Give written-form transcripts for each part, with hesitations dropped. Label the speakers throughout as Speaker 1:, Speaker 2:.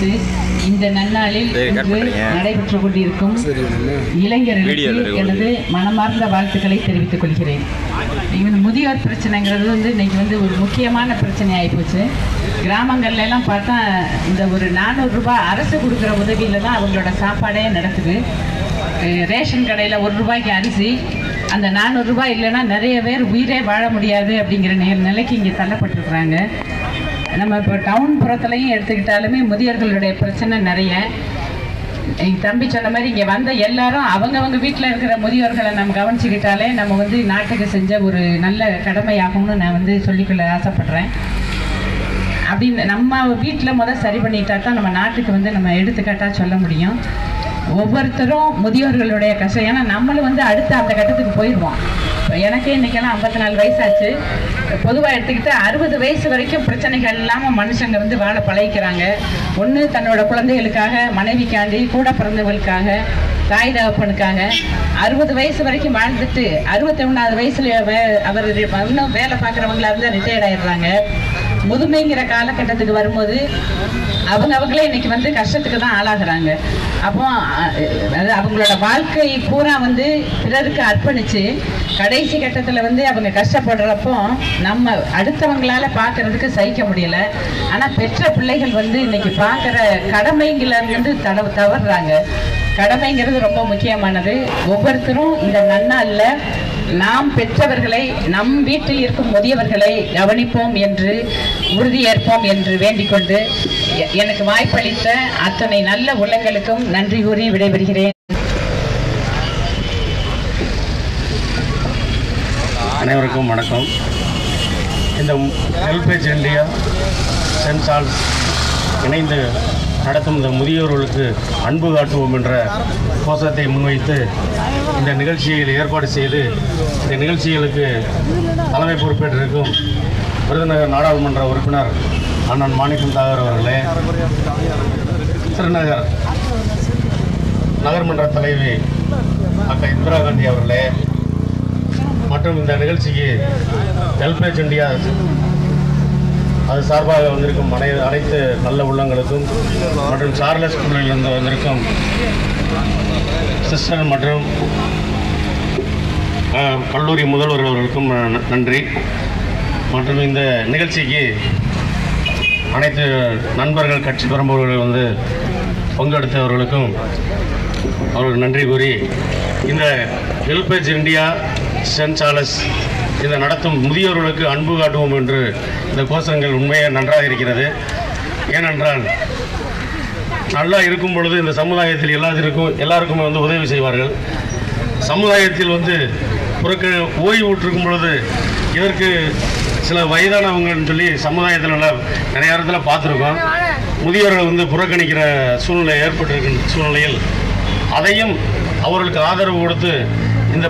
Speaker 1: முன்வைத்து இந்த நன்னாளில் நடைபெற்றுக் கொண்டிருக்கும் இளைஞர்களுக்கு எனது மனமார்ந்த வாழ்த்துக்களை தெரிவித்துக் கொள்கிறேன். முதியோர் பிரச்சனைங்கிறது இன்னைக்கு ஒரு முக்கியமான பிரச்சனை ஆகிப்போச்சு. கிராமங்கள்ல எல்லாம் பார்த்தா இந்த ஒரு 400 ரூபாய் அரசு கொடுக்குற உதவியில் தான் அவங்களோட சாப்பாடே நடக்குது. ரேஷன் கடையில் 1 ரூபாய்க்கு அரிசி, அந்த 400 ரூபாய் இல்லைன்னா நிறைய பேர் உயிரே வாழ முடியாது அப்படிங்கிற நிலைக்கு இங்கே தள்ளப்பட்டிருக்கிறாங்க. நம்ம இப்போ டவுன் புறத்துலையும் எடுத்துக்கிட்டாலுமே முதியோர்களுடைய பிரச்சனை நிறைய. எங்கள் தம்பி சொன்ன மாதிரி இங்கே வந்த எல்லாரும் அவங்கவங்க வீட்டில் இருக்கிற முதியோர்களை நம்ம கவனிச்சுக்கிட்டாலே நம்ம நாட்டுக்கு செஞ்ச ஒரு நல்ல கடமையாகும்னு நான் சொல்லிக்கொள்ள ஆசைப்படுறேன். அப்படின்னு நம்ம வீட்டில் சரி பண்ணிட்டா தான் நம்ம நாட்டுக்கு நம்ம எடுத்துக்காட்டாக சொல்ல முடியும். ஒவ்வொருத்தரும் முதியோர்களுடைய கஷ்டம், ஏன்னா நம்மளும் அடுத்து அந்த கட்டத்துக்கு போயிடுவோம். எனக்கே இன்றைக்கெல்லாம் 54 வயசாச்சு. பொதுவாக எடுத்துக்கிட்டு 60 வயசு வரைக்கும் பிரச்சனைகள் இல்லாமல் மனுஷங்க வாழ பழகிக்கிறாங்க. ஒன்று தன்னோட குழந்தைகளுக்காக, மனைவிக்காண்டி, கூட பிறந்தவர்களுக்காக, தாய் தகப்பனுக்காக 60 வயசு வரைக்கும் வாழ்ந்துட்டு 61வது வயசுல அவர் இன்னும் வேலை பார்க்குறவங்களா இருந்தால் ரிட்டையர்ட் ஆயிடுறாங்க. முதுமைங்கிற காலகட்டத்துக்கு வரும்போது அவங்களே இன்னைக்கு கஷ்டத்துக்கு தான் ஆளாகிறாங்க. அப்போ அவங்களோட வாழ்க்கை பூரா பிறருக்கு அர்ப்பணித்து கடைசி கட்டத்தில் அவங்க கஷ்டப்படுறப்போ நம்ம அடுத்தவங்களால பார்க்கறதுக்கு சகிக்க முடியல. ஆனால் பெற்ற பிள்ளைகள் இன்னைக்கு பார்க்குற கடமைங்கிலிருந்து தவறுறாங்க. கடமைங்கிறது ரொம்ப முக்கியமானது. ஒவ்வொருத்தரும் இந்த நன்னாளில் நாம் பெற்றவர்களை, நம் வீட்டில் இருக்கும் முதியவர்களை கவனிப்போம் என்று உறுதியேற்போம் என்று வேண்டிக்கொண்டு எனக்கு வாய்ப்பளித்த அத்தனை நல்ல உள்ளங்களுக்கும் நன்றி கூறி விடைபெறுகிறேன்.
Speaker 2: அனைவருக்கும் வணக்கம். இந்த ஹெல்பேஜ் இந்தியா, சென்ட் சார்ல்ஸ் இணைந்து நடத்தும் இந்த முதியோர்களுக்கு அன்பு காட்டுவோம் என்ற கோஷத்தை முன்வைத்து இந்த நிகழ்ச்சியில் ஏற்பாடு செய்து இந்த நிகழ்ச்சிகளுக்கு தலைமை பொறுப்பேற்றிருக்கும் விருதுநகர் நாடாளுமன்ற உறுப்பினர் அண்ணன் மாணிக்கம் தாகர் அவர்களே, திருநகர் நகர்மன்ற தலைவி அக்கா இந்திரா காந்தி அவர்களே, மற்றும் இந்த நிகழ்ச்சிக்கு ஹெல்பேஜ் இந்தியா அது சார்பாக வந்திருக்கும் அனைத்து நல்ல உள்ளங்களுக்கும் மற்றும் சார்லஸ் ஸ்கூலிலிருந்து வந்திருக்கும் சிஸ்டர் மற்றும் கல்லூரி முதல்வர் அவர்களுக்கும் நன்றி. மற்றும் இந்த நிகழ்ச்சிக்கு அனைத்து நண்பர்கள், கட்சி பிரமுகர்கள் பங்கெடுத்தவர்களுக்கும் அவர்களுக்கு நன்றி கூறி, இந்த ஹெல்பேஜ் இந்தியா சென்ட் சார்லஸ் இந்த நடத்தும் முதியோர்களுக்கு அன்பு காட்டுவோம் என்று இந்த கோஷங்கள் உண்மையாக நன்றாக இருக்கிறது. ஏனென்றால் நல்லா இருக்கும் பொழுது இந்த சமுதாயத்தில் எல்லாருக்குமே உதவி செய்வார்கள். சமுதாயத்தில் ஓய்வு விட்டிருக்கும் பொழுது இதற்கு சில வயதானவங்கன்னு சொல்லி சமுதாயத்தில் நிறைய இடத்துல பார்த்துருக்கோம். முதியோர்கள் புறக்கணிக்கிற சூழ்நிலை ஏற்பட்டிருக்கின்ற சூழ்நிலையில் அதையும் அவர்களுக்கு ஆதரவு கொடுத்து இந்த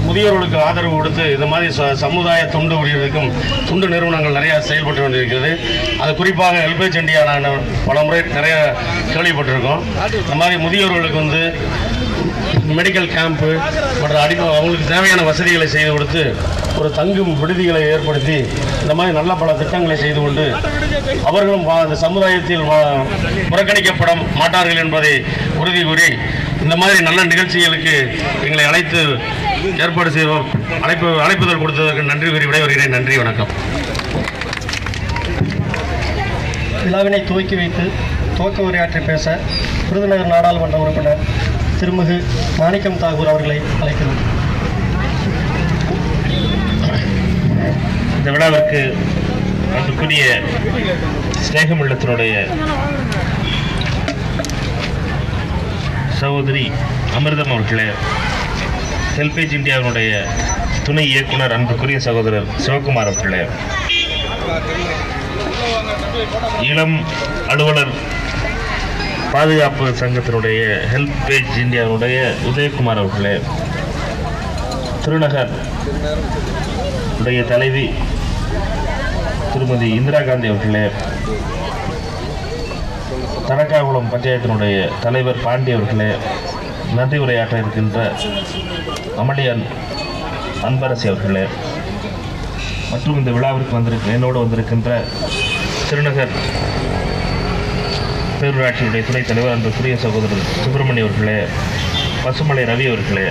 Speaker 2: முதியோர்களுக்கு ஆதரவு கொடுத்து இந்த மாதிரி சமுதாய தொண்டு ஊழியர்களுக்கும் தொண்டு நிறுவனங்கள் நிறையா செயல்பட்டு கொண்டிருக்கிறது. அது குறிப்பாக ஹெல்பேஜ் இந்தியா நான் பல முறை நிறைய கேள்விப்பட்டிருக்கோம். இந்த மாதிரி முதியோர்களுக்கு மெடிக்கல் கேம்ப்பு மற்றும் அவங்களுக்கு தேவையான வசதிகளை செய்து கொடுத்து ஒரு தங்கும் விடுதிகளை ஏற்படுத்தி இந்த மாதிரி நல்ல பல திட்டங்களை செய்து கொண்டு அவர்களும் அந்த சமுதாயத்தில் புறக்கணிக்கப்பட மாட்டார்கள் என்பதை உறுதி கூறி இந்த மாதிரி நல்ல நிகழ்ச்சிகளுக்கு எங்களை அழைத்து ஏற்பாடு செய்வோம் அழைப்புதல் கொடுத்ததற்கு நன்றி கூறி விடைபெறுகிறேன். நன்றி, வணக்கம்.
Speaker 3: விழாவினை துவக்கி வைத்து துவக்க உரையாற்றி பேச விருதுநகர் நாடாளுமன்ற உறுப்பினர் திருமிகு மாணிக்கம் தாகூர் அவர்களை அழைக்கிறோம்.
Speaker 4: இந்த விழாவிற்கு அன்புக்குரிய ஸ்நேகம் இல்லத்தினுடைய சகோதரி அமிர்தம் அவர்களே, ஹெல்பேஜ் இந்தியாவினுடைய துணை இயக்குனர் அன்புக்குரிய சகோதரர் சிவகுமார் அவர்களே, இளம் அலுவலர் பாதுகாப்பு சங்கத்தினுடைய ஹெல்பேஜ் இந்தியாவினுடைய உதயகுமார் அவர்களே, திருநகர் உடைய தலைவி திருமதி இந்திரா காந்தி அவர்களே, தனக்காகுளம் பஞ்சாயத்தினுடைய தலைவர் பாண்டி அவர்களே, நன்றி உரையாற்ற இருக்கின்ற அமளியான் அன்பரசி அவர்களே, மற்றும் இந்த விழாவிற்கு என்னோடு வந்திருக்கின்ற திருநகர் பேரூராட்சியினுடைய துணைத் தலைவர் அன்புக்குரிய சகோதரர் சுப்பிரமணியம் அவர்களே, பசுமலை ரவி அவர்களே,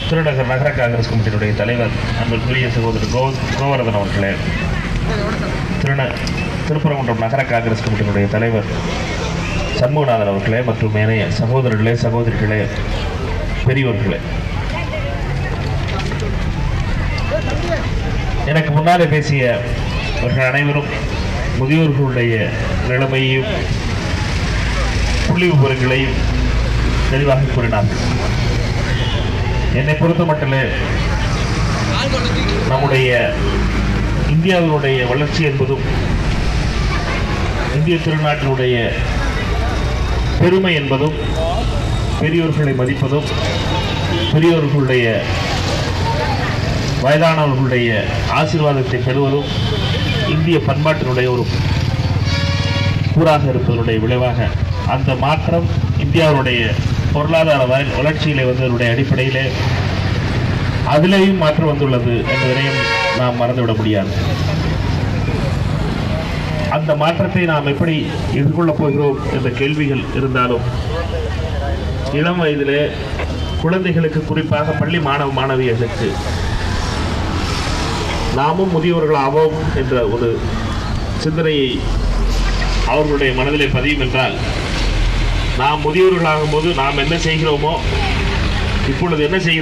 Speaker 4: திருநகர் நகர காங்கிரஸ் கமிட்டியினுடைய தலைவர் அன்புக்குரிய சகோதரர் கோவர்தன் அவர்களே, திருப்பரங்குன்றம் நகர காங்கிரஸ் கமிட்டியினுடைய தலைவர் சண்முகநாதன் அவர்களே மற்றும் ஏனைய சகோதரர்களே, சகோதரிகளே, பெரியோர்களே, எனக்கு முன்னாலே பேசியவர்கள் அனைவரும் முதியோர்களுடைய நிலைமையையும் புள்ளி விவரங்களையும் தெளிவாக கூறினார்கள். என்னை பொறுத்த மட்டில் நம்முடைய இந்தியாவினுடைய வளர்ச்சி என்பதும் இந்திய திருநாட்டினுடைய பெருமை என்பதும் பெரியோர்களை மதிப்பதும் பெரியோர்களுடைய வயதானவர்களுடைய ஆசீர்வாதத்தை பெறுவதும் இந்திய பண்பாட்டினுடைய ஒரு கூறாக இருப்பதனுடைய விளைவாக அந்த மாற்றம் இந்தியாவுடைய பொருளாதார வளர்ச்சியிலே வந்ததனுடைய அடிப்படையிலே அதிலேயும் மாற்றம் வந்துள்ளது என்பதனையும் நாம் மறந்துவிட முடியாது. அந்த மாற்றத்தை நாம் எப்படி எதிர்கொள்ளப் போகிறோம் என்ற கேள்விகள் இருந்தாலும் இளம் வயதிலே குழந்தைகளுக்கு, குறிப்பாக பள்ளி மாணவ மாணவியர்களுக்கு நாமும் முதியவர்களாவோம் என்ற ஒரு சிந்தனையை அவர்களுடைய மனதிலே பதியும் என்றால், நாம் முதியவர்களாகும் போது நாம் என்ன செய்கிறோமோ இப்பொழுது என்ன செய்கிறோம்